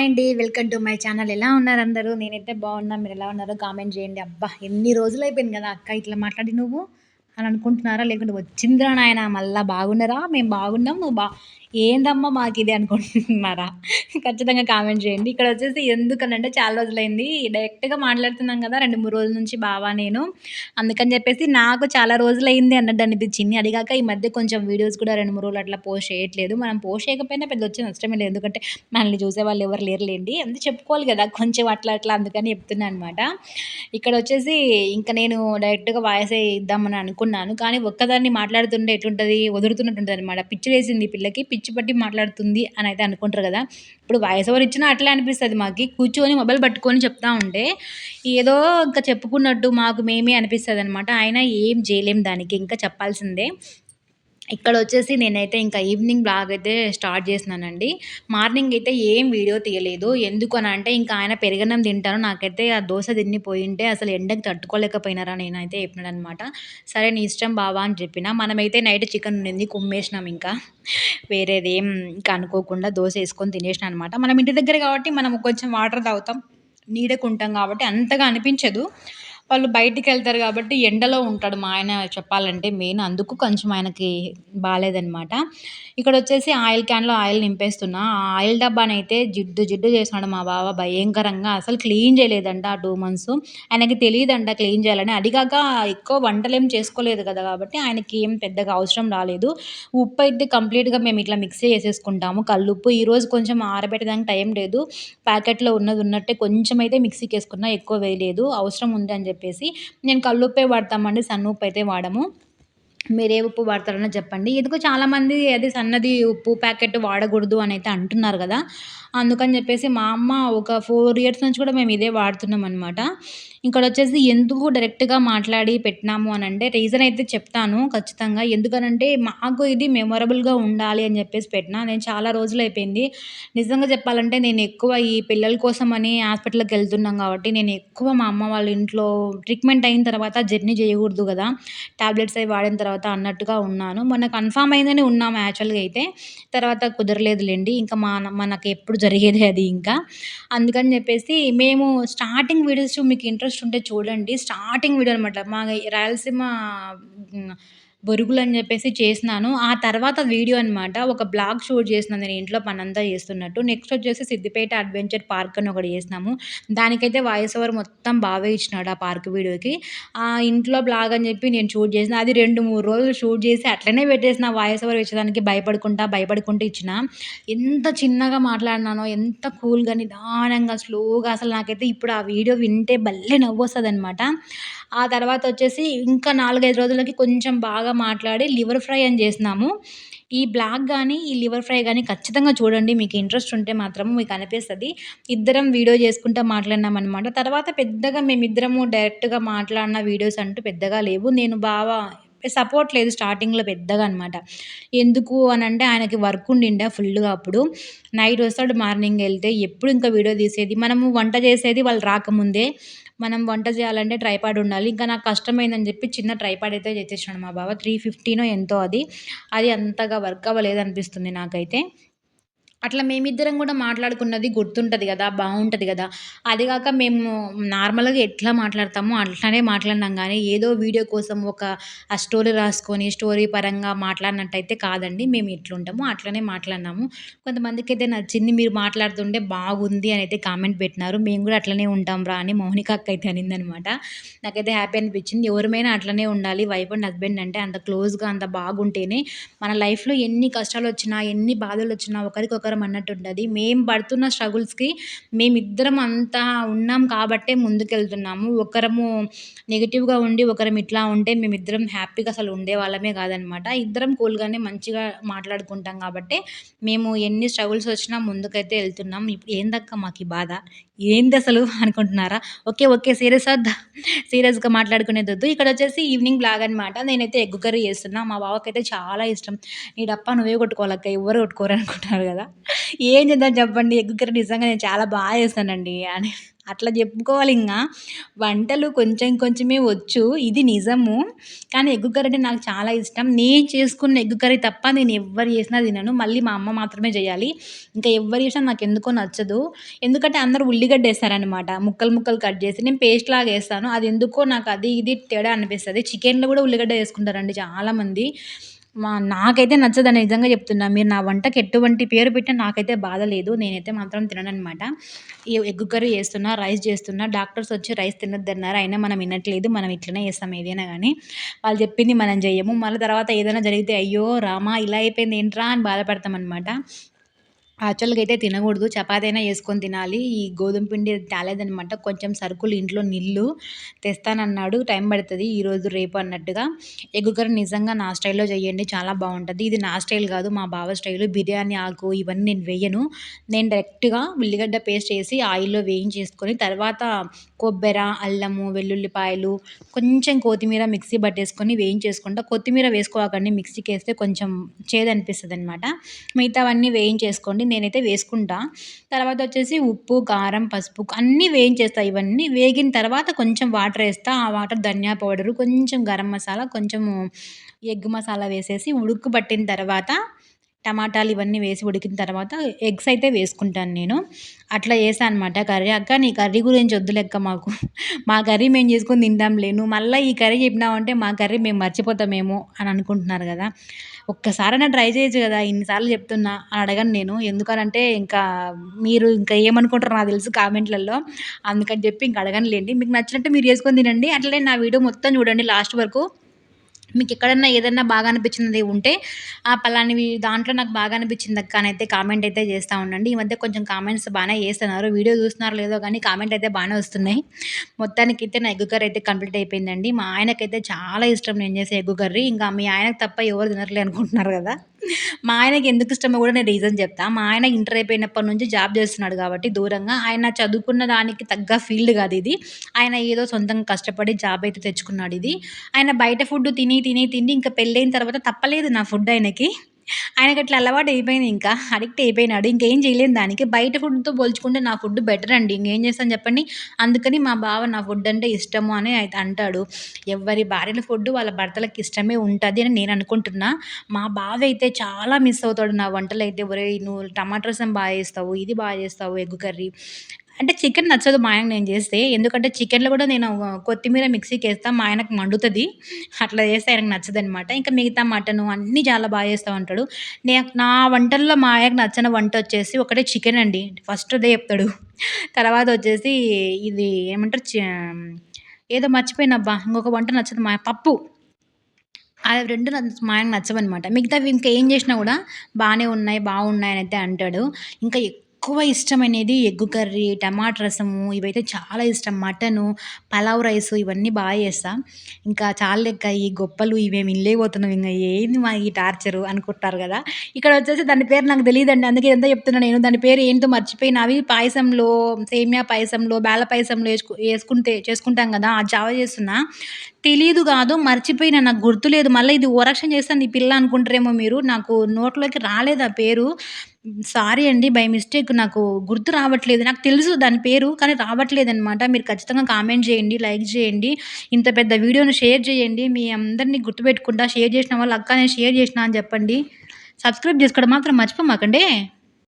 Hi అండి. Welcome to my channel. ఎలా ఉన్నారు అందరూ? నేనైతే బాగున్నా. మీరు ఎలా ఉన్నారో కామెంట్ చేయండి. అబ్బా! ఎన్ని రోజులైపోయింది కదా అక్క ఇట్లా మాట్లాడి నువ్వు అని అనుకుంటున్నారా? లేకుంటే వచ్చిందిరా నాయన మళ్ళా బాగున్నారా? మేము బాగున్నాం. నువ్వు ఏందమ్మా మాకిది అనుకుంటున్నారా? ఖచ్చితంగా కామెంట్ చేయండి. ఇక్కడ వచ్చేసి ఎందుకనంటే చాలా రోజులైంది. డైరెక్ట్‌గా మాట్లాడుతున్నాం కదా! 2, 3 రోజుల నుంచి బావ నేను. అందుకని చెప్పేసి నాకు చాలా రోజులైంది అన్నట్టు అనిపించింది. అది కాక ఈ మధ్య కొంచెం వీడియోస్ కూడా 2, 3 రోజులు అట్లా పోస్ట్ చేయట్లేదు. మనం పోస్ట్ చేయకపోయినా పెద్ద వచ్చే నష్టమే లేదు. ఎందుకంటే మనల్ని చూసేవాళ్ళు ఎవరు లేరులేండి. అంటే చెప్పుకోవాలి గదా! కొంచెం అట్లా అట్లా అందుకని చెప్తున్నా అనమాట. ఇక్కడొచ్చేసి ఇంక నేను డైరెక్ట్‌గా వాయిసే ఇద్దామని అనుకున్నాను. కానీ ఒక్కదాన్ని మాట్లాడుతుంటే ఎట్లుంటది వదురుతున్నట్టు ఉంటదనమాట. పిచ్చి లేసింది ఈ పిల్లకి. పిచ్చి పట్టి మాట్లాడుతుంది అనయితే అనుకుంటారు గదా! ఇప్పుడు వాయిస్ ఓవర్ ఇచ్చినా అట్లే అనిపిస్తది మాకి. కూర్చొని మొబైల్ పట్టుకొని చెప్తా ఉంటే ఏదో ఇంక చెప్పుకున్నట్టు మాకు మేమే అనిపిస్తదనమాట. అయినా ఏం జేయలేం దానికి. ఇంకా చెప్పాల్సిందే. ఇక్కడొచ్చేసి నేనైతే ఇంకా ఈవినింగ్ బ్లాగ్ అయితే స్టార్ట్ చేసినానండి. మార్నింగ్ అయితే ఏం వీడియో తీయలేదు. ఎందుకు అనంటే ఇంకా ఆయన పెరుగన్నం తింటాను. నాకైతే ఆ దోస తినిపోయుంటే అసలు ఎండకి తట్టుకోలేకపోయినారా నేనైతే చెప్పినాననమాట. సరే నీ ఇష్టం బావ అని చెప్పిన. మనమైతే నైట్ చికెన్ ఉండింది కుమ్మేసినాం ఇంకా. వేరేదేం ఇంకా అనుకోకుండా దోస ఏసుకొని తినేసినా అనమాట. మనం ఇంటి దగ్గర కాబట్టి మనం కొంచెం వాటర్ తాగుతాం. నీడకుంటాం కాబట్టి అంతగా అనిపించదు. వాళ్ళు బయటికెళ్తారు గాబట్టి ఎండలో ఉంటాడు మా ఆయన చెప్పాలంటే మెయిన్. అందుకు కొంచెం ఆయనకి బాలేదనమాట. ఇక్కడొచ్చేసి ఆయిల్ క్యాన్‌లో ఆయిల్ నింపేస్తున్నా. ఆ ఆయిల్ డబ్బానైతే జిడ్డు జిడ్డు చేసినాడు మా బావ భయంకరంగా. అసలు క్లీన్ చేయలేదంట ఆ 2 మంత్స్. ఆయనకి తెలీదంట క్లీన్ చేయాలని. అది కాక ఎక్కువ వంటలేం చేసుకోలేదు కదా! కాబట్టి ఆయనకి ఏం పెద్దగా అవసరం రాలేదు. ఉప్పయితే కంప్లీట్‌గా మేము ఇట్లా మిక్సీ చేసేసుకుంటాము కల్లుప్పు. ఈరోజు కొంచెం ఆరబెట్టడానికి టైం లేదు. ప్యాకెట్‌లో ఉన్నది ఉన్నట్టే కొంచెమైతే మిక్సీకేసుకున్నా ఎక్కువ వేయలేదు. అవసరం ఉంది అని చెప్పేసి. నేను కల్లుప్పే వాడతామండి. సన్నుప్పయితే వాడము. మీరే ఉప్పు వాడతారో చెప్పండి. ఎందుకో చాలామంది అది సన్నది ఉప్పు ప్యాకెట్ వాడకూడదు అనైతే అంటున్నారు గదా! అందుకని జెప్పేసి మా అమ్మ ఒక 4 ఇయర్స్ నుంచి కూడా మేము ఇదే వాడుతున్నామనమాట. ఇక్కడొచ్చేసి ఎందుకు డైరెక్ట్‌గా మాట్లాడి పెట్టినాము అనంటే రీజన్ అయితే చెప్తాను ఖచ్చితంగా. ఎందుకనంటే మాకు ఇది మెమరబుల్‌గా ఉండాలి అని జెప్పేసి పెట్టినా. నేను చాలా రోజులైపోయింది. నిజంగా చెప్పాలంటే నేను ఎక్కువ ఈ పిల్లల కోసమని హాస్పిటల్‌కెళ్తున్నాం గాబట్టి నేను ఎక్కువ మా అమ్మ వాళ్ళ ఇంట్లో ట్రీట్మెంట్ అయిన తర్వాత జర్నీ జేయగూడదు గదా! టాబ్లెట్స్ అవి వాడిన తర్వాత అన్నట్టుగా ఉన్నాను. మొన్న కన్ఫర్మ్ అయిందని ఉన్నాము యాక్చువల్‌గా అయితే. తర్వాత కుదరలేదులెండి. ఇంకా మనకెప్పుడు జరిగేదే అది ఇంకా. అందుకని జెప్పేసి మేము స్టార్టింగ్ వీడియోస్ మీకు ఇంట్రెస్ట్ ఉంటే చూడండి. స్టార్టింగ్ వీడియో అనమాట. మా రాయలసీమ హ్మ్. బొరుగులని జెప్పేసి చేసినాను. ఆ తర్వాత వీడియో అనమాట. ఒక బ్లాగ్ షూట్ చేసినా నేను ఇంట్లో పనంతా చేస్తున్నట్టు. నెక్స్ట్ వచ్చేసి సిద్దిపేట అడ్వెంచర్ పార్క్ అని ఒకటి చేసినాము. దానికైతే వాయిస్ ఓవర్ మొత్తం బావే ఇచ్చినాడు ఆ పార్క్ వీడియోకి. ఇంట్లో బ్లాగ్ అని చెప్పి నేను షూట్ చేసిన. అది 2, 3 రోజులు షూట్ చేసి అట్లనే పెట్టేసిన వాయిస్ ఓవర్ ఇచ్చేదానికి భయపడుకుంటూ ఇచ్చిన. ఎంత చిన్నగా మాట్లాడినానో, ఎంత కూల్‌గా, నిదానంగా, స్లోగా అసలు నాకైతే ఇప్పుడు ఆ వీడియో వింటే భలే నవ్వొస్తదనమాట. ఆ తర్వాతొచ్చేసి ఇంకా 4, 5 రోజులకి కొంచెం బాగా మాట్లాడి లివర్ ఫ్రై అని చేసినాము. ఈ బ్లాగ్ గాని, ఈ లివర్ ఫ్రై గాని ఖచ్చితంగా చూడండి. మీకు ఇంట్రెస్ట్ ఉంటే మాత్రం మీకనిపిస్తది. ఇద్దరం వీడియో చేసుకుంటా మాట్లాడినామనమాట. తర్వాత పెద్దగా మేమిద్దరము డైరెక్ట్‌గా మాట్లాడిన వీడియోస్ అంటూ పెద్దగా లేవు. నేను బావ సపోర్ట్ లేదు స్టార్టింగ్‌లో పెద్దగా అనమాట. ఎందుకు అనంటే ఆయనకి వర్క్ ఉండిండే ఫుల్లుగా అప్పుడు. నైట్ వస్తాడు మార్నింగ్ ఎళ్తే ఎప్పుడు ఇంకా వీడియో తీసేది. మనము వంట చేసేది వాళ్ళు రాకముందే. మనం వంట చేయాలంటే ట్రైపాడ్ ఉండాలి. ఇంకా నాకు కష్టమైందని చెప్పి చిన్న ట్రైపాడ్ అయితే తెచ్చేసినాడు మా బావ. 350నో ఎంతో అది. అది అంతగా వర్క్ అవ్వలేదనిపిస్తుంది నాకైతే. అట్లా మేమిద్దరం గూడా మాట్లాడుకున్నది గుర్తుంటది గదా! బావుంటది గదా! అది గాక మేము నార్మల్‌గా ఎట్లా మాట్లాడతామో అట్లనే మాట్లాడినాం గానీ, ఏదో వీడియో కోసం ఆ స్టోరీ రాసుకొని, స్టోరీ పరంగా మాట్లాడినట్టయితే కాదండి. మేము ఎట్లుంటామో అట్లనే మాట్లాడినాము. కొంతమందికైతే నచ్చింది. మీరు మాట్లాడుతుంటే బాగుంది అనైతే కామెంట్ పెట్టినారు. మేము గూడా అట్లనే ఉంటాంరా అని మౌనిక అక్క అయితే అనిందనమాట. నాకైతే హ్యాపీ అనిపిచ్చింది. ఎవరిమైనా అట్లనే ఉండాలి. వైఫ్ అండ్ హస్బెండ్ అంటే అంత క్లోజ్‌గా, అంత బాగుంటేనే మన లైఫ్‌లో ఎన్ని కష్టాలొచ్చినా, ఎన్ని బాధలొచ్చినా ఒకరికొకరం అన్నట్టుంటది. మేము పడుతున్న స్ట్రగుల్స్‌కి మేమిద్దరం అంతా ఉన్నాం కాబట్టే ముందుకెళ్తున్నాము. ఒకరము నెగెటివ్‌గా ఉండి, ఒకరం ఇట్లా ఉంటే మేమిద్దరం హ్యాపీగా అసలు ఉండేవాళ్ళమే కాదనమాట. ఇద్దరం కూల్‌గానే మంచిగా మాట్లాడుకుంటాం కాబట్టే మేము ఎన్ని స్ట్రగుల్స్ వచ్చినా ముందుకైతే ఎళ్తున్నాం. ఇప్పుడు ఏందక్కా మాకీ బాధ? ఏందసలు అనుకుంటున్నారా? ఓకే. ఓకే. సీరియస్‌గా మాట్లాడుకునేదొద్దు. ఇక్కడొచ్చేసి ఈవినింగ్ బ్లాగ్ అనమాట. నేనైతే ఎగ్ కర్రీ చేస్తున్నా. మా బావకైతే చాలా ఇష్టం. నీ డప్పా నువ్వే కొట్టుకోవాలక్క ఎవ్వరు కొట్టుకోరు అనుకుంటున్నారు గదా! ఏం చేద్దాం చెప్పండి? ఎగ్ కర్రీ నిజంగా నేను చాలా చేస్తానండి అని అట్లా చెప్పుకోవాలింగా. వంటలు కొంచెం కొంచెమే వచ్చు. ఇది నిజము. కానీ ఎగ్ కర్రీ అంటే నాకు చాలా ఇష్టం. నేను చేసుకున్న ఎగ్ కర్రీ తప్ప నేను ఎవ్వరు చేసినా తినను. మళ్ళీ మా అమ్మ మాత్రమే చేయాలి. ఇంకా ఎవ్వరు చేసినా నాకెందుకో నచ్చదు. ఎందుకంటే అందరూ ఉల్లిగడ్డ ఏస్తారనమాట. ముక్కలు ముక్కలు కట్ చేసి. నేను పేస్ట్‌లాగా ఏస్తాను. అది ఎందుకో నాకు అది ఇది తేడా అనిపిస్తది. చికెన్‌లో కూడా ఉల్లిగడ్డ ఏసుకుంటారండి చాలామంది. నాకైతే నచ్చదండి నిజంగా చెప్తున్నా. మీరు నా వంటకి ఎటువంటి పేరు పెట్టినా నాకైతే బాధ లేదు. నేనైతే మాత్రం తినననమాట. ఈ ఎగ్ కర్రీ చేస్తున్నా, రైస్ చేస్తున్నా. డాక్టర్స్ వచ్చి రైస్ తినొద్దన్నారు. అయినా మనం వినట్లేదు. మనం ఇట్లనే చేస్తాం ఏదైనా గానీ. వాళ్ళు చెప్పింది మనం చెయ్యము. మళ్ళీ తర్వాత ఏదైనా జరిగితే అయ్యో రామా! ఇలా అయిపోయింది ఏంట్రా అని బాధపడతామనమాట. యాక్చువల్‌గా అయితే తినగూడదు. చపాతీ అయినా యేసుకొని తినాలి. ఈ గోధుమ పిండి తేలేదనమాట. కొంచెం సరుకులు ఇంట్లో నిల్లు తెస్తానన్నాడు. టైం పడతది. ఈరోజు, రేపు అన్నట్టుగా. ఎగ్ కర్రీ నిజంగా నా స్టైల్‌లో చేయండి. చాలా బావుంటది. ఇది నా స్టైల్ గాదు. మా బావ స్టైలు. బిర్యానీ ఆకు ఇవన్నీ నేను వెయ్యను. నేను డైరెక్ట్‌గా ఉల్లిగడ్డ పేస్ట్ ఏసి ఆయిల్‌లో వేయించేసుకొని తర్వాత కొబ్బెర, అల్లము, వెల్లుల్లిపాయలు, కొంచెం కొత్తిమీర మిక్సీ పట్టేసుకొని వేయించేసుకుంటా. కొత్తిమీర వేసుకోకండి. మిక్సీకేస్తే కొంచెం చేదనిపిస్తదనమాట. మిగతావన్నీ వేయించేసుకోండి. నేనైతే వేసుకుంటా. తర్వాతొచ్చేసి ఉప్పు, కారం, పసుపు అన్నీ వేయించేస్తా ఇవన్నీ. వేగిన తర్వాత కొంచెం వాటరేస్తా. ఆ వాటర్ ధనియా పౌడరు, కొంచెం గరం మసాలా, కొంచెము ఎగ్ మసాలా వేసేసి ఉడుకుబట్టిన తర్వాత టమాటాలు ఇవన్నీ వేసి ఉడికిన తర్వాత ఎగ్స్ అయితే వేసుకుంటాను నేను. అట్లా చేశా అనమాట కర్రీ. "అక్క నీ కర్రీ గురించి వద్దులెక్క మాకు. మా కర్రీ మేము చేసుకొని తింటాంలే. నువ్వు మళ్ళా ఈ కర్రీ చెప్పినావంటే మా కర్రీ మేము మర్చిపోతామేమో" అని అనుకుంటున్నారు గదా! ఒక్కసారైనా ట్రై చేయొచ్చు గదా! ఇన్ని సార్లు చెప్తున్నా అని అడగను నేను. ఎందుకనంటే ఇంకా మీరు ఇంకా ఏమనుకుంటారో నాకు తెలుసు కామెంట్‌లలో. అందుకని చెప్పి ఇంక అడగనులెండి. మీకు నచ్చినట్టు మీరు చేసుకొని తినండి. అట్లనే నా వీడియో మొత్తం చూడండి లాస్ట్ వరకు. మీకెక్కడన్నా ఏదన్నా బాగా అనిపించినది ఉంటే, పలానివి దాంట్లో నాకు బాగా అనిపించిందక్క అనైతే కామెంట్ అయితే చేస్తా ఉండండి. ఈ మధ్య కొంచెం కామెంట్స్ బానే చేస్తున్నారు. వీడియో చూస్తున్నారో లేదో గానీ కామెంట్ అయితే బానే వస్తున్నాయి. మొత్తానికైతే నా ఎగ్ కర్రీ అయితే కంప్లీట్ అయిపోయిందండి. మా ఆయనకైతే చాలా ఇష్టం నేను చేసే ఎగ్ కర్రీ. ఇంకా మీ ఆయనకు తప్ప ఎవరు తినరులే అనుకుంటున్నారు గదా! మా ఆయనకి ఎందుకు ఇష్టమో గూడా నేను రీజన్ చెప్తా. మా ఆయన ఇంటర్ అయిపోయినప్పటి నుంచి జాబ్ చేస్తున్నాడు గాబట్టి దూరంగా. ఆయన చదువుకున్న దానికి తగ్గ ఫీల్డ్ గాదిది. ఆయన ఏదో సొంతంగా కష్టపడి జాబ్ అయితే తెచ్చుకున్నాడిది. ఆయన బయట ఫుడ్ తిని, తిని, తిని ఇంక పెళ్ళైన తర్వాత తప్పలేదు నా ఫుడ్ ఆయనకి. ఆయనకట్లా అలవాటయిపోయింది ఇంకా. అడిక్ట్ అయిపోయినాడు. ఇంకేం చేయలేను దానికి. బయట ఫుడ్‌తో పోల్చుకుంటే నా ఫుడ్ బెటరండి. ఇంగేం చేస్తాను చెప్పండి. అందుకని మా బావ నా ఫుడ్ అంటే ఇష్టము అని అయితే అంటాడు. ఎవ్వరి భార్యల ఫుడ్ వాళ్ళ భర్తలకి ఇష్టమే ఉంటది అని నేను అనుకుంటున్నా. మా బావ అయితే చాలా మిస్ అవుతాడు నా వంటలైతే. "ఒరేయ్! నువ్వు టమాటా రసం చేస్తావు. ఇది చేస్తావు. Egg curry." అంటే చికెన్ నచ్చదు మా ఆయనకి నేను చేస్తే. ఎందుకంటే చికెన్‌లో కూడా నేను కొత్తిమీర మిక్సీకేస్తా. మా ఆయనకు మండుతది. అట్లా చేస్తే ఆయనకు నచ్చదనమాట. ఇంకా మిగతా మటను అన్నీ చాలా చేస్తావు అంటాడు. నా వంటల్లో మా ఆయనకు నచ్చని వంటొచ్చేసి ఒకటే చికెన్ అండి. ఫస్ట్ అదే చెప్తాడు. తర్వాతొచ్చేసి ఇది ఏమంటారు ఏదో మర్చిపోయానబ్బా! ఇంకొక వంట నచ్చదు పప్పు. అవి 2 మా ఆయనకి నచ్చవనమాట. మిగతావి ఇంకా ఏం చేసినా గూడా బావున్నాయనైతే అంటాడు. ఇంకా ఎక్కువ ఇష్టమనేది ఎగ్గు కర్రీ, టమాటా రసము ఇవైతే చాలా ఇష్టం. మటను, పలావ్ రైసు ఇవన్నీ చేస్తా. ఇంకా చాలులెక్క ఈ గొప్పలు ఇవేమి ఇనలేకపోతున్నాం ఇంగ ఏంది ఈ టార్చరు అనుకుంటారు గదా! ఇక్కడొచ్చేసి దాని పేరు నాకు తెలీదండి. అందుకే ఇదంతా చెప్తున్నా నేను. దాని పేరు ఏంటో మర్చిపోయిన. అవి పాయసంలో, సేమియా పాయసంలో, బేళ్ళ పాయసంలో చేసుకుంటాం గదా! ఆ జావ చేస్తున్నా. తెలీదు గాదు. మర్చిపోయినా. నాకు గుర్తులేదు. మళ్ళా ఇది ఓవరాక్షన్ చేస్తాంది ఈ పిల్ల అనుకుంటారేమో మీరు. నాకు నోట్లోకి రాలేదు ఆ పేరు. సారీ అండి. బై మిస్టేక్ నాకు గుర్తు రావట్లేదు. నాకు తెలుసు దాని పేరు. కానీ రావట్లేదనమాట. మీరు ఖచ్చితంగా కామెంట్ జేయండి. లైక్ జేయండి. ఇంత పెద్ద వీడియోని షేర్ జేయండి. మీ అందరిని గుర్తుపెట్టుకుంటా. షేర్ జేసిన వాళ్ళు, "అక్క నేను షేర్ జేసినా" అని జెప్పండి. సబ్స్క్రైబ్ జేసుకోవడం మాత్రం మర్చిపోమాకండే.